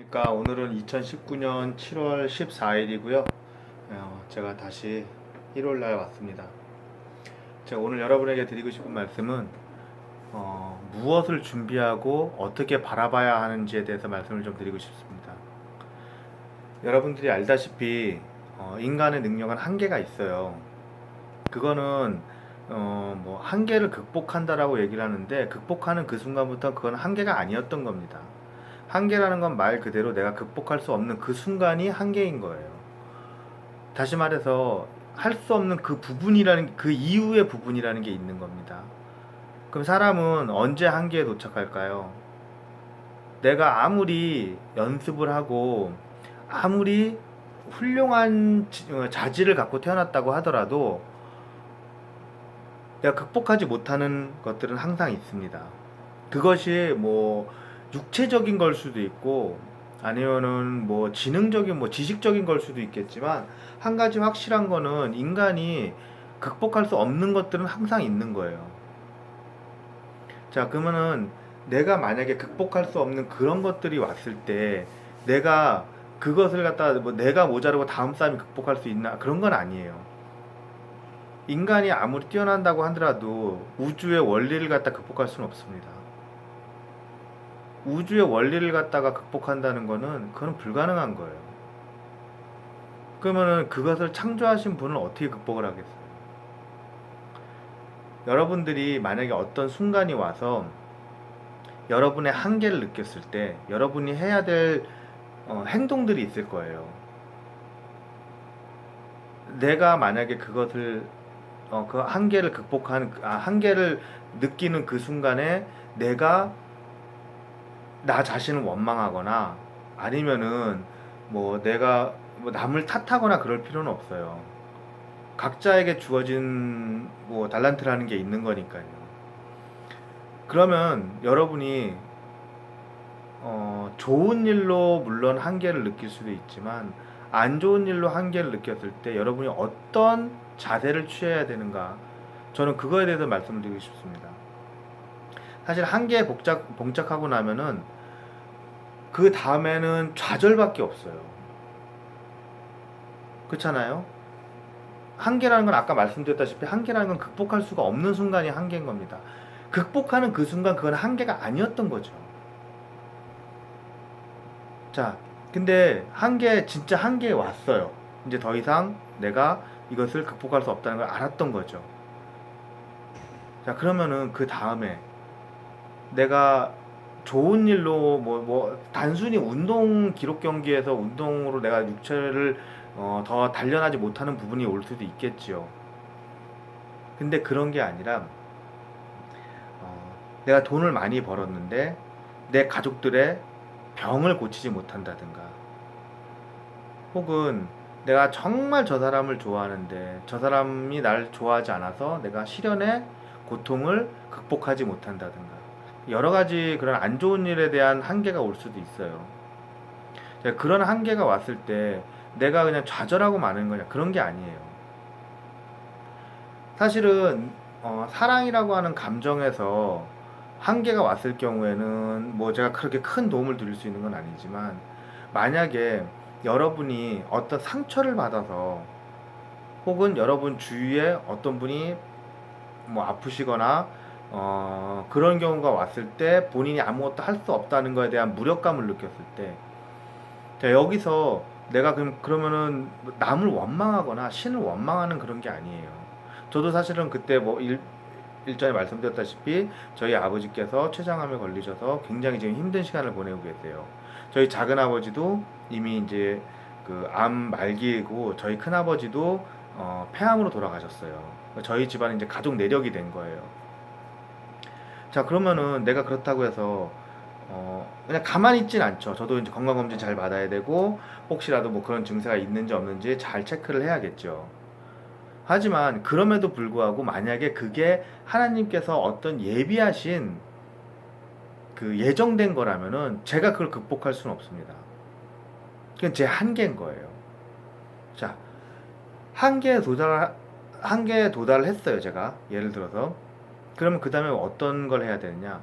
그러니까 오늘은 2019년 7월 14일이고요. 제가 다시 1월 날 왔습니다. 제가 오늘 여러분에게 드리고 싶은 말씀은 무엇을 준비하고 어떻게 바라봐야 하는지에 대해서 말씀을 좀 드리고 싶습니다. 여러분들이 알다시피 인간의 능력은 한계가 있어요. 그거는 뭐 한계를 극복한다라고 얘기를 하는데, 극복하는 그 순간부터 그건 한계가 아니었던 겁니다. 한계라는 건 말 그대로 내가 극복할 수 없는 그 순간이 한계인 거예요. 다시 말해서 할 수 없는 그 부분이라는, 그 이후의 부분이라는 게 있는 겁니다. 그럼 사람은 언제 한계에 도착할까요? 내가 아무리 연습을 하고 아무리 훌륭한 자질을 갖고 태어났다고 하더라도 내가 극복하지 못하는 것들은 항상 있습니다. 그것이 뭐 육체적인 걸 수도 있고, 아니면은 뭐 지능적인, 뭐 지식적인 걸 수도 있겠지만, 한 가지 확실한 거는 인간이 극복할 수 없는 것들은 항상 있는 거예요. 자, 그러면은 내가 만약에 극복할 수 없는 그런 것들이 왔을 때 내가 그것을 갖다 뭐 내가 모자르고 다음 사람이 극복할 수 있나, 그런 건 아니에요. 인간이 아무리 뛰어난다고 하더라도 우주의 원리를 갖다 극복할 수는 없습니다. 우주의 원리를 갖다가 극복한다는 거는 그건 불가능한 거예요. 그러면은 그것을 창조하신 분은 어떻게 극복을 하겠어요? 여러분들이 만약에 어떤 순간이 와서 여러분의 한계를 느꼈을 때 여러분이 해야 될 행동들이 있을 거예요. 내가 만약에 그것을 그 한계를 극복하는, 한계를 느끼는 그 순간에 내가 나 자신을 원망하거나, 아니면은 뭐 내가 뭐 남을 탓하거나 그럴 필요는 없어요. 각자에게 주어진 뭐 달란트라는 게 있는 거니까요. 그러면 여러분이 좋은 일로 물론 한계를 느낄 수도 있지만, 안 좋은 일로 한계를 느꼈을 때 여러분이 어떤 자세를 취해야 되는가, 저는 그거에 대해서 말씀을 드리고 싶습니다. 사실 한계에 봉착하고 나면은 그 다음에는 좌절밖에 없어요. 그렇잖아요? 한계라는 건 아까 말씀드렸다시피 한계라는 건 극복할 수가 없는 순간이 한계인 겁니다. 극복하는 그 순간 그건 한계가 아니었던 거죠. 자, 근데 진짜 한계에 왔어요. 이제 더 이상 내가 이것을 극복할 수 없다는 걸 알았던 거죠. 자, 그러면은 그 다음에 내가 좋은 일로 단순히 운동 기록 경기에서 운동으로 내가 육체를 더 단련하지 못하는 부분이 올 수도 있겠지요. 근데 그런 게 아니라 내가 돈을 많이 벌었는데 내 가족들의 병을 고치지 못한다든가, 혹은 내가 정말 저 사람을 좋아하는데 저 사람이 날 좋아하지 않아서 내가 실연의 고통을 극복하지 못한다든가, 여러 가지 그런 안 좋은 일에 대한 한계가 올 수도 있어요. 그런 한계가 왔을 때 내가 그냥 좌절하고 마는 거냐, 그런 게 아니에요. 사실은 사랑이라고 하는 감정에서 한계가 왔을 경우에는 뭐 제가 그렇게 큰 도움을 드릴 수 있는 건 아니지만, 만약에 여러분이 어떤 상처를 받아서, 혹은 여러분 주위에 어떤 분이 뭐 아프시거나 그런 경우가 왔을 때 본인이 아무것도 할 수 없다는 것에 대한 무력감을 느꼈을 때, 자, 여기서 내가 그러면은 남을 원망하거나 신을 원망하는 그런 게 아니에요. 저도 사실은 그때 뭐 일전에 말씀드렸다시피 저희 아버지께서 췌장암에 걸리셔서 굉장히 지금 힘든 시간을 보내고 계세요. 저희 작은 아버지도 이미 이제 그 암 말기이고, 저희 큰 아버지도 폐암으로 돌아가셨어요. 저희 집안은 이제 가족 내력이 된 거예요. 자, 그러면은 내가 그렇다고 해서 그냥 가만히 있진 않죠. 저도 이제 건강검진 잘 받아야 되고, 혹시라도 뭐 그런 증세가 있는지 없는지 잘 체크를 해야겠죠. 하지만 그럼에도 불구하고 만약에 그게 하나님께서 어떤 예비하신 그 예정된 거라면은 제가 그걸 극복할 수는 없습니다. 그건 제 한계인 거예요. 자, 한계에 도달을 했어요, 제가. 예를 들어서. 그러면 그 다음에 어떤 걸 해야 되느냐?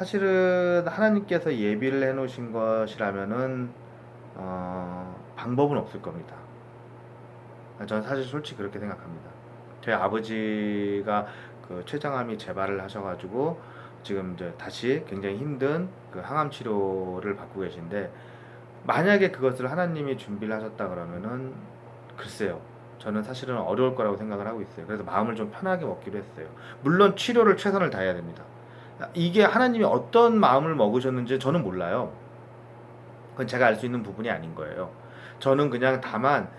사실은 하나님께서 예비를 해 놓으신 것이라면은 방법은 없을 겁니다. 저는 사실 솔직히 그렇게 생각합니다. 제 아버지가 그 췌장암이 재발을 하셔가지고 지금 이제 다시 굉장히 힘든 그 항암 치료를 받고 계신데, 만약에 그것을 하나님이 준비를 하셨다 그러면은 글쎄요. 저는 사실은 어려울 거라고 생각을 하고 있어요. 그래서 마음을 좀 편하게 먹기로 했어요. 물론 치료를 최선을 다해야 됩니다. 이게 하나님이 어떤 마음을 먹으셨는지 저는 몰라요. 그건 제가 알 수 있는 부분이 아닌 거예요. 저는 그냥 다만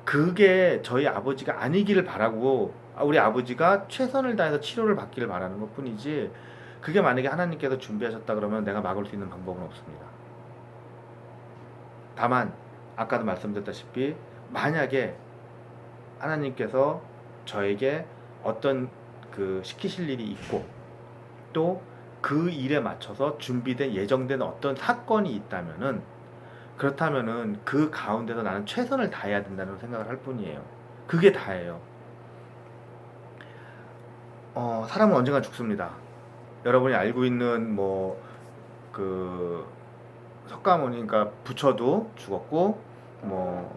그게 저희 아버지가 아니기를 바라고, 우리 아버지가 최선을 다해서 치료를 받기를 바라는 것 뿐이지, 그게 만약에 하나님께서 준비하셨다 그러면 내가 막을 수 있는 방법은 없습니다. 다만 아까도 말씀드렸다시피 만약에 하나님께서 저에게 어떤 그 시키실 일이 있고, 또 그 일에 맞춰서 준비된 예정된 어떤 사건이 있다면은, 그렇다면은 그 가운데서 나는 최선을 다해야 된다는 생각을 할 뿐이에요. 그게 다예요. 사람은 언젠가 죽습니다. 여러분이 알고 있는 그 석가모니, 그러니까 부처도 죽었고,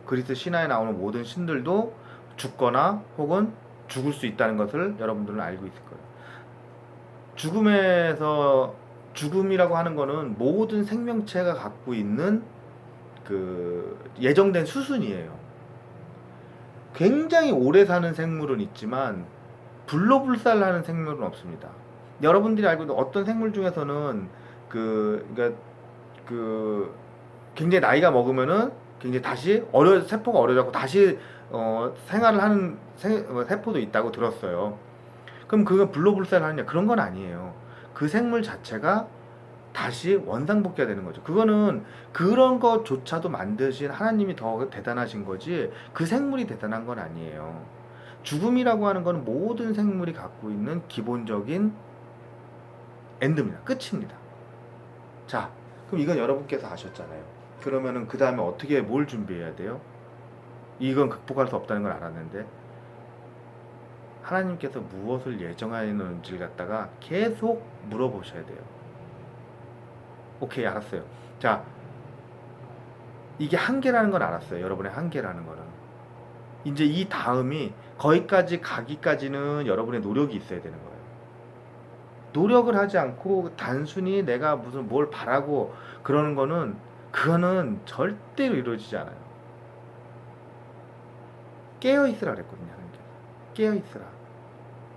그리스 신화에 나오는 모든 신들도 죽거나 혹은 죽을 수 있다는 것을 여러분들은 알고 있을 거예요. 죽음이라고 하는 거는 모든 생명체가 갖고 있는 그 예정된 수순이에요. 굉장히 오래 사는 생물은 있지만 불로불살하는 생물은 없습니다. 여러분들이 알고 있는 어떤 생물 중에서는 그러니까 그 굉장히 나이가 먹으면은 굉장히 다시 세포가 어려져고 다시 생활을 하는 세포도 있다고 들었어요. 그럼 그건 불로불살하느냐? 그런 건 아니에요. 그 생물 자체가 다시 원상복귀가 되는 거죠. 그거는 그런 것조차도 만드신 하나님이 더 대단하신 거지, 그 생물이 대단한 건 아니에요. 죽음이라고 하는 건 모든 생물이 갖고 있는 기본적인 엔드입니다. 끝입니다. 자, 그럼 이건 여러분께서 아셨잖아요. 그러면은 그 다음에 어떻게 뭘 준비해야 돼요? 이건 극복할 수 없다는 걸 알았는데, 하나님께서 무엇을 예정하였는지를 갖다가 계속 물어보셔야 돼요. 오케이, 알았어요. 자, 이게 한계라는 건 알았어요. 여러분의 한계라는 거는. 이제 이 다음이 거기까지 가기까지는 여러분의 노력이 있어야 되는 거예요. 노력을 하지 않고 단순히 내가 무슨 뭘 바라고 그러는 거는, 그거는 절대로 이루어지지 않아요. 깨어 있으라 그랬거든요, 하나님께서. 깨어 있으라.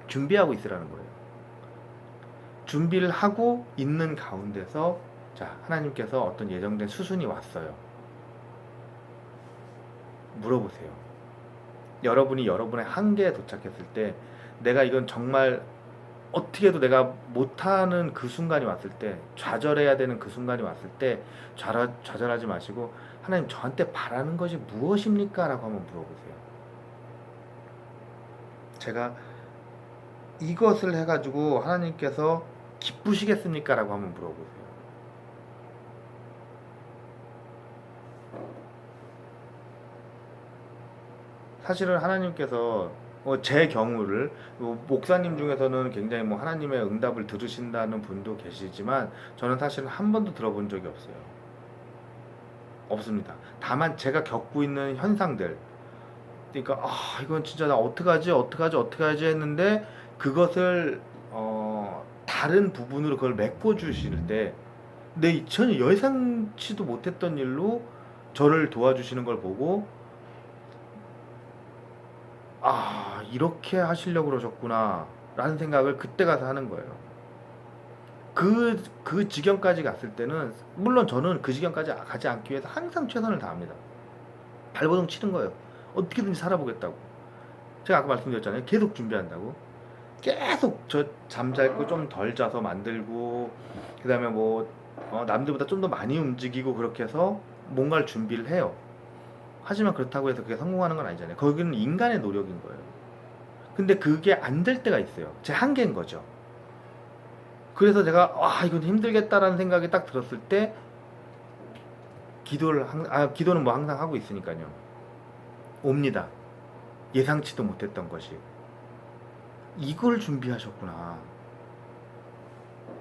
준비하고 있으라는 거예요. 준비를 하고 있는 가운데서, 자, 하나님께서 어떤 예정된 수순이 왔어요. 물어보세요. 여러분이 여러분의 한계에 도착했을 때, 내가 이건 정말 어떻게 해도 내가 못하는 그 순간이 왔을 때, 좌절해야 되는 그 순간이 왔을 때 좌절하지 마시고, 하나님, 저한테 바라는 것이 무엇입니까? 라고 한번 물어보세요. 제가 이것을 해가지고 하나님께서 기쁘시겠습니까? 라고 한번 물어보세요. 사실은 하나님께서 제 경우를, 목사님 중에서는 굉장히 하나님의 응답을 들으신다는 분도 계시지만, 저는 사실은 한 번도 들어본 적이 없어요. 없습니다. 다만 제가 겪고 있는 현상들, 그러니까 이건 진짜 나 어떡하지 했는데, 그것을 다른 부분으로 그걸 메꿔 주실 때, 전혀 예상치도 못했던 일로 저를 도와주시는 걸 보고, 이렇게 하시려고 그러셨구나 라는 생각을 그때 가서 하는 거예요. 그 지경까지 갔을 때는, 물론 저는 그 지경까지 가지 않기 위해서 항상 최선을 다합니다. 발버둥 치는 거예요. 어떻게든지 살아보겠다고. 제가 아까 말씀드렸잖아요. 계속 준비한다고. 계속 저 잠잘 거 좀 덜 자서 만들고, 그 다음에 남들보다 좀 더 많이 움직이고, 그렇게 해서 뭔가를 준비를 해요. 하지만 그렇다고 해서 그게 성공하는 건 아니잖아요. 거기는 인간의 노력인 거예요. 근데 그게 안 될 때가 있어요. 제 한계인 거죠. 그래서 제가 이건 힘들겠다라는 생각이 딱 들었을 때, 기도는 항상 하고 있으니까요. 옵니다. 예상치도 못했던 것이. 이걸 준비하셨구나.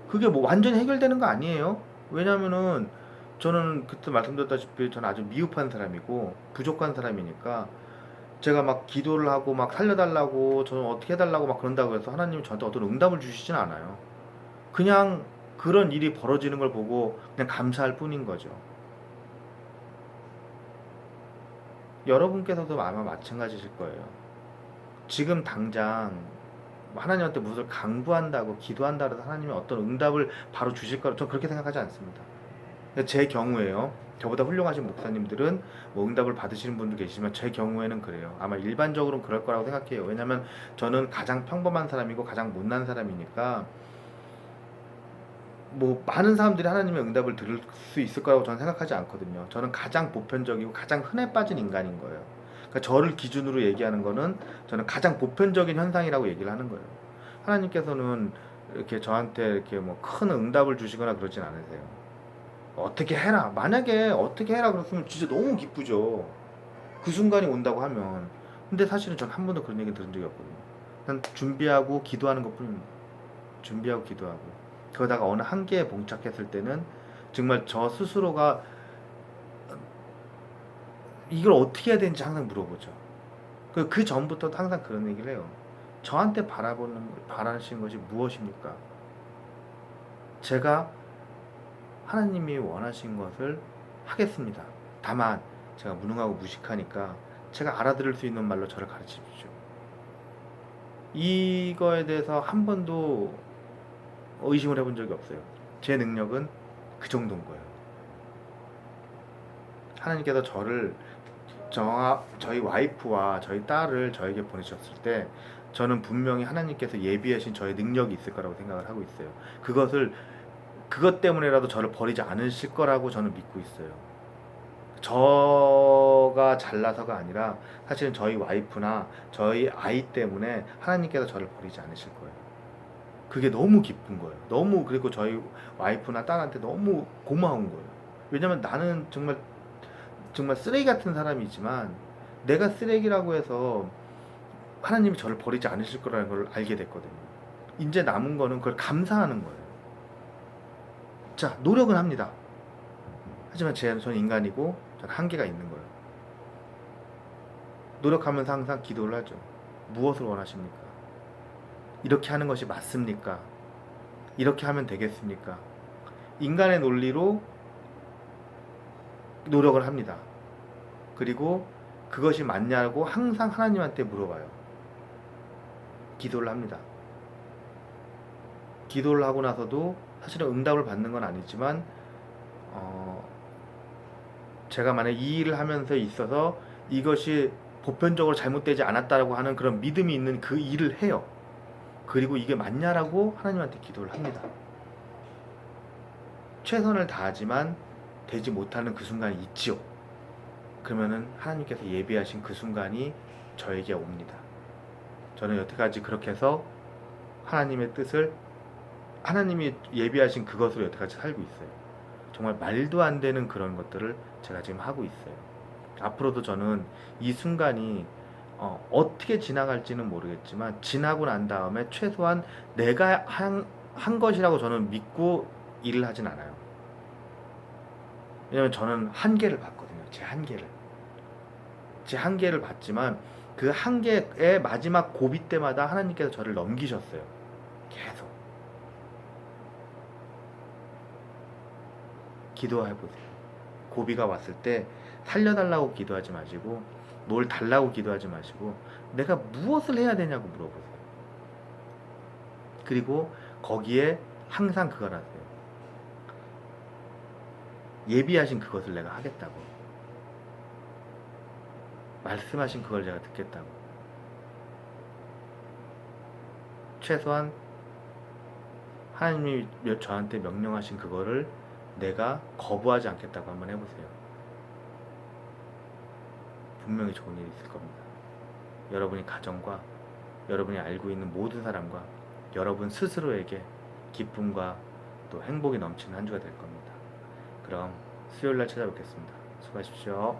그게 뭐 완전히 해결되는 거 아니에요. 왜냐면은 저는 그때 말씀드렸다시피 저는 아주 미흡한 사람이고 부족한 사람이니까 제가 막 기도를 하고 막 살려달라고 저는 어떻게 해달라고 막 그런다고 해서 하나님이 저한테 어떤 응답을 주시진 않아요. 그냥 그런 일이 벌어지는 걸 보고 그냥 감사할 뿐인 거죠. 여러분께서도 아마 마찬가지실 거예요. 지금 당장 하나님한테 무엇을 강구한다고 기도한다고 해서 하나님이 어떤 응답을 바로 주실 거라 저는 그렇게 생각하지 않습니다. 제 경우에요. 저보다 훌륭하신 목사님들은 뭐 응답을 받으시는 분도 계시지만 제 경우에는 그래요. 아마 일반적으로는 그럴 거라고 생각해요. 왜냐면 저는 가장 평범한 사람이고 가장 못난 사람이니까 뭐 많은 사람들이 하나님의 응답을 들을 수 있을 거라고 저는 생각하지 않거든요. 저는 가장 보편적이고 가장 흔해 빠진 인간인 거예요. 그러니까 저를 기준으로 얘기하는 거는 저는 가장 보편적인 현상이라고 얘기를 하는 거예요. 하나님께서는 이렇게 저한테 이렇게 뭐 큰 응답을 주시거나 그러진 않으세요. 어떻게 해라. 만약에 어떻게 해라 그랬으면 진짜 너무 기쁘죠. 그 순간이 온다고 하면. 근데 사실은 전 한 번도 그런 얘기 들은 적이 없거든요. 난 준비하고 기도하는 것 뿐입니다. 준비하고 기도하고. 그러다가 어느 한계에 봉착했을 때는 정말 저 스스로가 이걸 어떻게 해야 되는지 항상 물어보죠. 그 전부터 항상 그런 얘기를 해요. 저한테 바라시는 것이 무엇입니까? 제가 하나님이 원하신 것을 하겠습니다. 다만 제가 무능하고 무식하니까 제가 알아들을 수 있는 말로 저를 가르치십시오. 이거에 대해서 한 번도 의심을 해본 적이 없어요. 제 능력은 그 정도인 거예요. 하나님께서 저희 와이프와 저희 딸을 저에게 보내셨을 때 저는 분명히 하나님께서 예비하신 저의 능력이 있을 거라고 생각을 하고 있어요. 그것 때문에라도 저를 버리지 않으실 거라고 저는 믿고 있어요. 저가 잘나서가 아니라 사실은 저희 와이프나 저희 아이 때문에 하나님께서 저를 버리지 않으실 거예요. 그게 너무 기쁜 거예요. 너무 그리고 저희 와이프나 딸한테 너무 고마운 거예요. 왜냐면 나는 정말 쓰레기 같은 사람이지만 내가 쓰레기라고 해서 하나님이 저를 버리지 않으실 거라는 걸 알게 됐거든요. 이제 남은 거는 그걸 감사하는 거예요. 자, 노력은 합니다. 하지만 저는 인간이고 저는 한계가 있는 거예요. 노력하면서 항상 기도를 하죠. 무엇을 원하십니까? 이렇게 하는 것이 맞습니까? 이렇게 하면 되겠습니까? 인간의 논리로 노력을 합니다. 그리고 그것이 맞냐고 항상 하나님한테 물어봐요. 기도를 합니다. 기도를 하고 나서도 사실은 응답을 받는 건 아니지만 제가 만약 이 일을 하면서 있어서 이것이 보편적으로 잘못되지 않았다라고 하는 그런 믿음이 있는 그 일을 해요. 그리고 이게 맞냐라고 하나님한테 기도를 합니다. 최선을 다하지만 되지 못하는 그 순간이 있지요. 그러면은 하나님께서 예비하신 그 순간이 저에게 옵니다. 저는 여태까지 그렇게 해서 하나님의 뜻을 하나님이 예비하신 그것으로 여태까지 살고 있어요. 정말 말도 안 되는 그런 것들을 제가 지금 하고 있어요. 앞으로도 저는 이 순간이 어떻게 지나갈지는 모르겠지만 지나고 난 다음에 최소한 내가 한 것이라고 저는 믿고 일을 하진 않아요. 왜냐면 저는 한계를 봤거든요. 제 한계를 봤지만 그 한계의 마지막 고비 때마다 하나님께서 저를 넘기셨어요. 계속. 기도해보세요. 고비가 왔을 때 살려달라고 기도하지 마시고 뭘 달라고 기도하지 마시고 내가 무엇을 해야 되냐고 물어보세요. 그리고 거기에 항상 그걸 하세요. 예비하신 그것을 내가 하겠다고. 말씀하신 그걸 제가 듣겠다고. 최소한 하나님이 저한테 명령하신 그거를 내가 거부하지 않겠다고 한번 해보세요. 분명히 좋은 일이 있을 겁니다. 여러분이 가정과 여러분이 알고 있는 모든 사람과 여러분 스스로에게 기쁨과 또 행복이 넘치는 한 주가 될 겁니다. 그럼 수요일날 찾아뵙겠습니다. 수고하십시오.